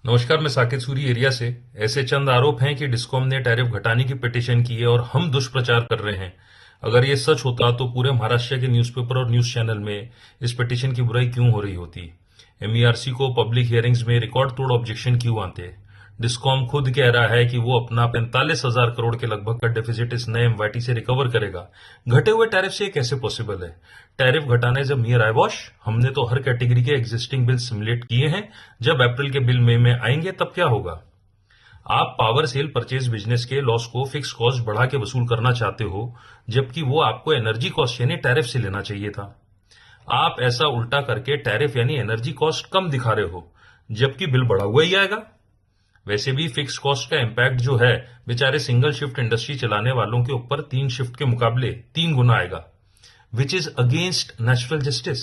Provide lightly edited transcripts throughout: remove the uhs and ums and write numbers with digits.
नमस्कार, मैं साकेत सूरी एरिया से। ऐसे चंद आरोप हैं कि डिस्कॉम ने टैरिफ घटाने की पिटीशन की है और हम दुष्प्रचार कर रहे हैं। अगर ये सच होता तो पूरे महाराष्ट्र के न्यूज़पेपर और न्यूज़ चैनल में इस पिटीशन की बुराई क्यों हो रही होती। एमईआरसी को पब्लिक हियरिंग्स में रिकॉर्ड तोड़ ऑब्जेक्शन क्यों आते। डिस्कॉम खुद कह रहा है कि वो अपना 45,000 करोड़ के लगभग का डेफिसिट इस नए एमवाईटी से रिकवर करेगा। घटे हुए टैरिफ से कैसे पॉसिबल है। टैरिफ घटाने जब मियर आई वॉश, हमने तो हर कैटेगरी के एग्जिस्टिंग बिल सिमुलेट किए हैं। जब अप्रैल के बिल मई में आएंगे तब क्या होगा। आप पावर सेल परचेज बिजनेस के लॉस को फिक्स कॉस्ट बढ़ा के वसूल करना चाहते हो, जबकि वो आपको एनर्जी कॉस्ट यानी टैरिफ से लेना चाहिए था। आप ऐसा उल्टा करके टैरिफ यानी एनर्जी कॉस्ट कम दिखा रहे हो, जबकि बिल बढ़ा हुआ ही आएगा। वैसे भी फिक्स कॉस्ट का इम्पैक्ट जो है बेचारे सिंगल शिफ्ट इंडस्ट्री चलाने वालों के ऊपर 3 शिफ्ट के मुकाबले 3 गुना आएगा, which is against natural justice.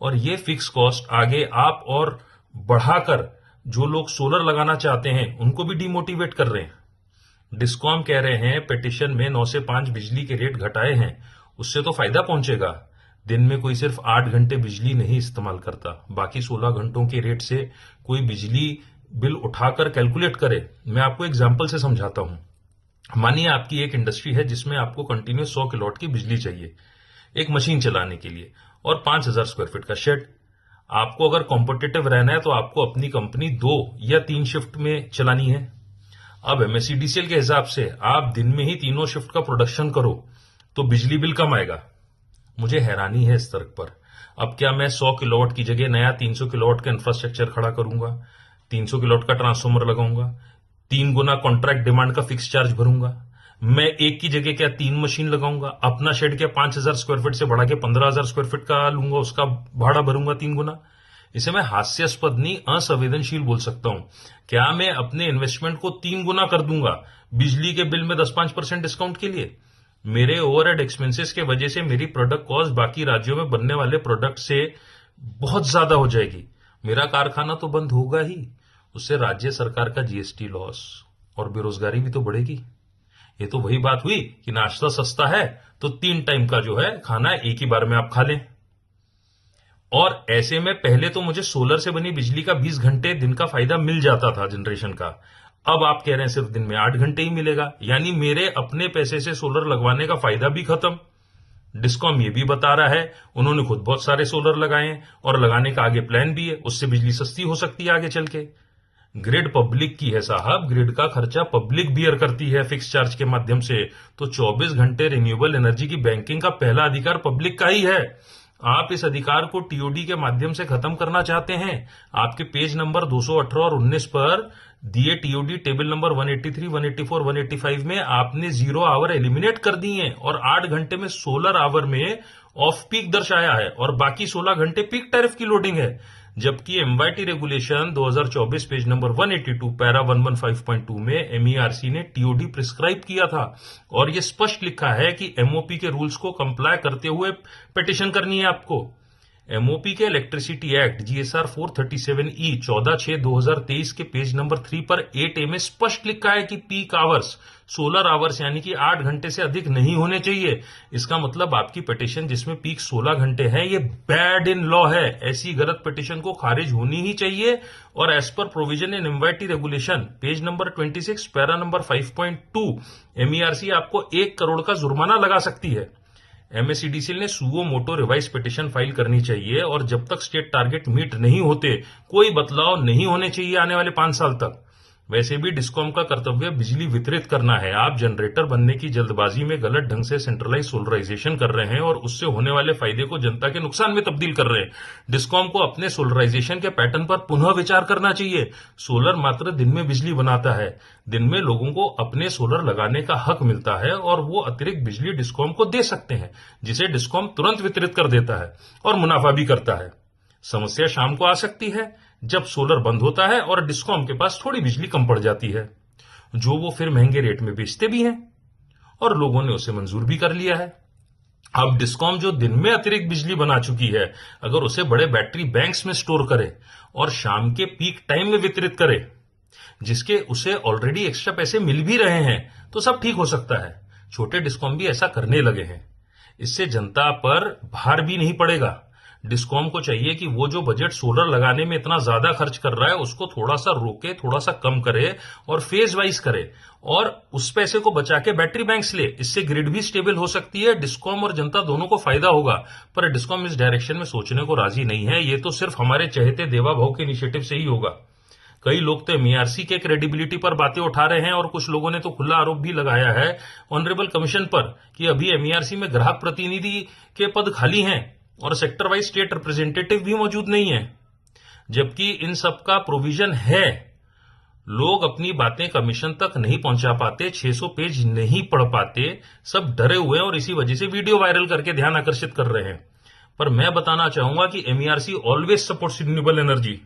और ये फिक्स कॉस्ट आगे आप और बढ़ाकर जो लोग सोलर लगाना चाहते हैं उनको भी डिमोटिवेट कर रहे हैं। डिस्कॉम कह रहे हैं पिटीशन में 9 से 5 बिजली के रेट घटाए हैं, उससे तो फायदा पहुंचेगा। दिन में कोई सिर्फ 8 घंटे बिजली नहीं इस्तेमाल करता, बाकी 16 घंटों के रेट से कोई बिजली बिल उठाकर कैलकुलेट करे। मैं आपको एग्जाम्पल से समझाता हूं। मानिए आपकी एक इंडस्ट्री है जिसमें आपको कंटिन्यूस 100 किलोवाट की बिजली चाहिए एक मशीन चलाने के लिए, और 5,000 स्क्वायर फीट का शेड। आपको अगर कॉम्पिटिटिव रहना है तो आपको अपनी कंपनी 2 या 3 शिफ्ट में चलानी है। अब एमएससीडीसीएल के हिसाब से आप दिन में ही तीनों शिफ्ट का प्रोडक्शन करो तो बिजली बिल कम आएगा। मुझे हैरानी है इस तर्क पर। अब क्या मैं 100 किलोवाट की जगह नया 300 किलोवाट का इंफ्रास्ट्रक्चर खड़ा करूंगा, 300 किलोवाट का ट्रांसफॉर्मर लगाऊंगा, 3 गुना कॉन्ट्रैक्ट डिमांड का फिक्स चार्ज भरूंगा। मैं एक की जगह क्या 3 मशीन लगाऊंगा, अपना शेड क्या 5,000 स्क्वायर फीट से बढ़ा के 15,000 स्क्वायर फीट का लूंगा, उसका भाड़ा भरूंगा 3 गुना। इसे मैं हास्यास्पद नहीं असंवेदनशील बोल सकता हूं। क्या मैं अपने इन्वेस्टमेंट को 3 गुना कर दूंगा बिजली के बिल में 10-5% डिस्काउंट के लिए। मेरे ओवरहेड एक्सपेंसेस के वजह से मेरी प्रोडक्ट कॉस्ट बाकी राज्यों में बनने वाले प्रोडक्ट से बहुत ज्यादा हो जाएगी। मेरा कारखाना तो बंद होगा ही, उससे राज्य सरकार का जीएसटी लॉस और बेरोजगारी भी तो बढ़ेगी। ये तो वही बात हुई कि नाश्ता सस्ता है तो 3 टाइम का जो है खाना एक ही बार में आप खा लें। और ऐसे में पहले तो मुझे सोलर से बनी बिजली का 20 घंटे दिन का फायदा मिल जाता था जनरेशन का। अब आप कह रहे हैं सिर्फ दिन में 8 घंटे ही मिलेगा, यानी मेरे अपने पैसे से सोलर लगवाने का फायदा भी खत्म। डिस्कॉम ये भी बता रहा है, उन्होंने खुद बहुत सारे सोलर लगाए हैं और लगाने का आगे प्लान भी है, उससे बिजली सस्ती हो सकती है आगे चल के। ग्रिड पब्लिक की है साहब, ग्रिड का खर्चा पब्लिक बियर करती है फिक्स चार्ज के माध्यम से। तो 24 घंटे रिन्यूएबल एनर्जी की बैंकिंग का पहला अधिकार पब्लिक का ही है। आप इस अधिकार को टीओडी के माध्यम से खत्म करना चाहते हैं। आपके पेज नंबर 218 और 19 पर दिए टीओडी टेबल नंबर 183, 184, 185 में आपने 0 आवर एलिमिनेट कर दी है और 8 घंटे में सोलर आवर में ऑफ पीक दर्शाया है और बाकी 16 घंटे पीक टैरिफ की लोडिंग है। जबकि एमवाईटी रेगुलेशन 2024 पेज नंबर 182 पैरा 115.2 में एमईआरसी ने टीओडी प्रिस्क्राइब किया था और यह स्पष्ट लिखा है कि एमओपी के रूल्स को कंप्लाई करते हुए पिटीशन करनी है आपको। एमओपी के इलेक्ट्रिसिटी एक्ट जीएसआर 437E 14/6/2023 के पेज नंबर 3 पर 8A में स्पष्ट लिखा है कि पीक आवर्स सोलर आवर्स यानी कि 8 घंटे से अधिक नहीं होने चाहिए। इसका मतलब आपकी पिटीशन जिसमें पीक 16 घंटे है ये बैड इन लॉ है। ऐसी गलत पिटीशन को खारिज होनी ही चाहिए और as per provision in MYT regulation page number 26 para number 5.2 MERC आपको 1 करोड़ का जुर्माना लगा सकती है। एमएससीडीसीएल ने suo motu revise petition file करनी चाहिए और जब तक स्टेट टारगेट मीट नहीं होते कोई बदलाव नहीं होने चाहिए आने वाले 5 साल तक। वैसे भी डिस्कॉम का कर्तव्य बिजली वितरित करना है। आप जनरेटर बनने की जल्दबाजी में गलत ढंग से सेंट्रलाइज सोलराइजेशन कर रहे हैं और उससे होने वाले फायदे को जनता के नुकसान में तब्दील कर रहे हैं। डिस्कॉम को अपने सोलराइजेशन के पैटर्न पर पुनः विचार करना चाहिए। सोलर मात्र दिन में बिजली बनाता है, दिन में लोगों को अपने सोलर लगाने का हक मिलता है और वो अतिरिक्त बिजली डिस्कॉम को दे सकते हैं, जिसे डिस्कॉम तुरंत वितरित कर देता है और मुनाफा भी करता है। समस्या शाम को आ सकती है जब सोलर बंद होता है और डिस्कॉम के पास थोड़ी बिजली कम पड़ जाती है, जो वो फिर महंगे रेट में बेचते भी हैं और लोगों ने उसे मंजूर भी कर लिया है। अब डिस्कॉम जो दिन में अतिरिक्त बिजली बना चुकी है, अगर उसे बड़े बैटरी बैंक्स में स्टोर करे और शाम के पीक टाइम में वितरित करे, जिसके उसे ऑलरेडी एक्स्ट्रा पैसे मिल भी रहे हैं, तो सब ठीक हो सकता है। छोटे डिस्कॉम भी ऐसा करने लगे हैं। इससे जनता पर भार भी नहीं पड़ेगा। डिस्कॉम को चाहिए कि वो जो बजट सोलर लगाने में इतना ज्यादा खर्च कर रहा है उसको थोड़ा सा रोके, थोड़ा सा कम करे और फेज वाइज करे और उस पैसे को बचा के बैटरी बैंक्स ले। इससे ग्रिड भी स्टेबल हो सकती है, डिस्कॉम और जनता दोनों को फायदा होगा। पर डिस्कॉम इस डायरेक्शन में सोचने को राजी नहीं है। ये तो सिर्फ हमारे चहेते देवा भाव के इनिशिएटिव से ही होगा। कई लोग तो एमईआरसी के क्रेडिबिलिटी पर बातें उठा रहे हैं और कुछ लोगों ने तो खुला आरोप भी लगाया है ऑनरेबल कमीशन पर कि अभी एमईआरसी में ग्राहक प्रतिनिधि के पद खाली हैं और सेक्टर वाइज स्टेट रिप्रेजेंटेटिव भी मौजूद नहीं है, जबकि इन सब का प्रोविजन है। लोग अपनी बातें कमीशन तक नहीं पहुंचा पाते, 600 पेज नहीं पढ़ पाते, सब डरे हुए हैं और इसी वजह से वीडियो वायरल करके ध्यान आकर्षित कर रहे हैं। पर मैं बताना चाहूंगा कि MERC always supports renewable energy.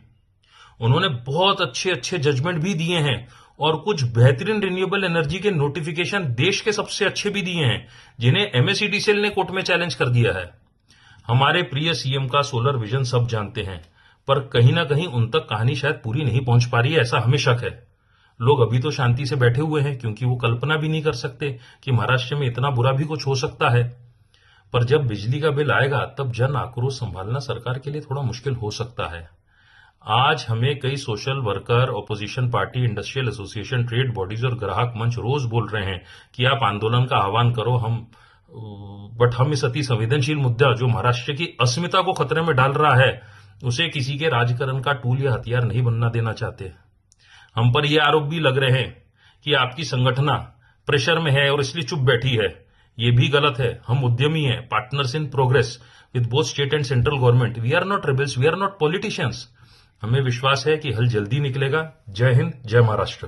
उन्होंने बहुत अच्छे अच्छे जजमेंट भी दिए हैं और कुछ बेहतरीन रिन्यूएबल एनर्जी के नोटिफिकेशन देश के सबसे अच्छे भी दिए हैं, जिन्हें एमएसईडीसीएल ने कोर्ट में चैलेंज कर दिया है। हमारे प्रिय सीएम का सोलर विजन सब जानते हैं, पर कहीं ना कहीं उन तक कहानी शायद पूरी नहीं पहुंच पा रही है, ऐसा हमें शक है। लोग अभी तो शांति से बैठे हुए हैं क्योंकि वो कल्पना भी नहीं कर सकते कि महाराष्ट्र में इतना बुरा भी कुछ हो सकता है। पर जब बिजली का बिल आएगा तब जन आक्रोश संभालना सरकार के लिए थोड़ा मुश्किल हो सकता है। आज हमें कई social worker, opposition party, industrial association, trade bodies और ग्राहक मंच रोज बोल रहे हैं कि आप आंदोलन का आह्वान करो, बट हम इस अति संवेदनशील मुद्दा जो महाराष्ट्र की अस्मिता को खतरे में डाल रहा है उसे किसी के राजकारण का टूल या हथियार नहीं बनना देना चाहते। हम पर यह आरोप भी लग रहे हैं कि आपकी संगठना प्रेशर में है और इसलिए चुप बैठी है। ये भी गलत है। हम उद्यमी हैं, partners in progress with both state and central government. We are not rebels, we are not politicians. हमें विश्वास है कि हल जल्दी निकलेगा। जय हिंद, जय महाराष्ट्र।